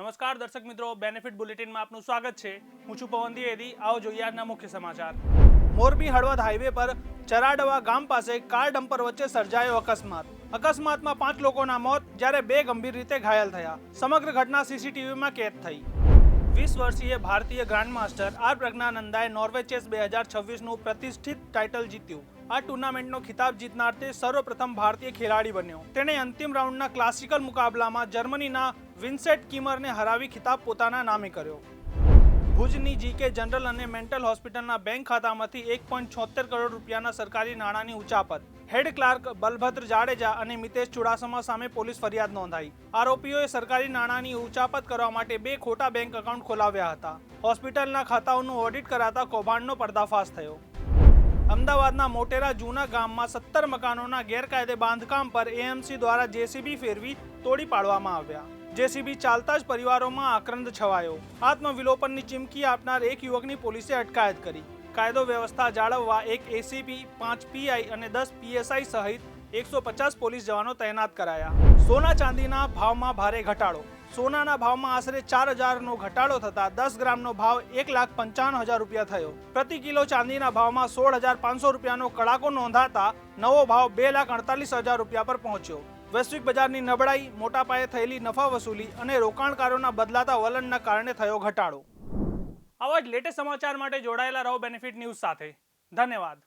નમસ્કાર દર્શક મિત્રો, બેનિફિટ બુલેટિનમાં આપનું સ્વાગત છે। હું છું પવન દ્વિવેદી। આવો જોઈએ આજના મુખ્ય સમાચાર। મોરબી હળવદ હાઈવે પર ચરાડવા ગામ પાસે કાર ડમ્પર વચ્ચે સર્જાયો અકસ્માતમાં 5 લોકોના મોત જ્યારે 2 ગંભીર રીતે ઘાયલ થયા। સમગ્ર ઘટના સીસીટીવીમાં કેદ થઈ। 20 વર્ષીય ભારતીય ગ્રાન્ડમાસ્ટર આર પ્રજ્ઞાનંદાએ નોર્વે ચેસ 2026નું પ્રતિષ્ઠિત ટાઇટલ જીત્યું। આ ટુર્નામેન્ટનો ખિતાબ જીતનાર તે સર્વપ્રથમ ભારતીય ખેલાડી બન્યો। તેણે અંતિમ રાઉન્ડના ક્લાસિકલ મુકાબલામાં જર્મનીના વિન્સેન્ટ કિમરને હરાવી ખિતાબ પોતાના નામે કર્યો। ભુજની જીકે જનરલ અને મેન્ટલ હોસ્પિટલના બેંક ખાતામાંથી 1.76 કરોડ રૂપિયાના સરકારી નાણાંની ઉચાપત। હેડ ક્લાર્ક બલભદ્ર જાડેજા અને મિતેશ ચુડાસમા સામે પોલીસ ફરિયાદ નોંધાઈ। આરોપીઓએ સરકારી નાણાંની ઉચાપત કરવા માટે 2 ખોટા બેંક એકાઉન્ટ ખોલાવ્યા હતા। હોસ્પિટલના ખાતાઓનું ઓડિટ કરાતા કૌભાંડનો પર્દાફાશ થયો। અમદાવાદના મોટેરા જૂના ગામમાં 17 મકાનોના ગેરકાયદે બાંધકામ પર એએમસી દ્વારા જેસીબી ફેરવી તોડી પાડવામાં આવ્યા। જેસીબી ચાલતા જ પરિવારોમાં આક્રંદ છવાયો। આત્મવિલોપનની ચીમકી આપનાર એક યુવકની પોલીસે અટકાયત કરી। કાયદો વ્યવસ્થા જાળવવા 1 એસીપી, 5 પીઆઈ અને 10 પીએસઆઈ સહિત 150 પોલીસ જવાનો તૈનાત કરાયા। સોના ચાંદીના ભાવમાં ભારે ઘટાડો। સોનાના ભાવમાં આશરે 4000નો ઘટાડો થતા 10 ગ્રામનો ભાવ 1,95,000 રૂપિયા થયો। પ્રતિ કિલો ચાંદીના ભાવમાં 16,500 રૂપિયાનો કડાકો નોંધાતા નવો ભાવ 2,48,000 રૂપિયા પર પહોંચ્યો। વૈશ્વિક બજારની નબળાઈ, મોટા પાયે થયેલી નફા વસૂલી અને રોકાણકારોના બદલાતા વલણના કારણે થયો ઘટાડો। આવા જ લેટેસ્ટ સમાચાર માટે જોડાયેલા રહો બેનિફિટ ન્યૂઝ સાથે। ધન્યવાદ।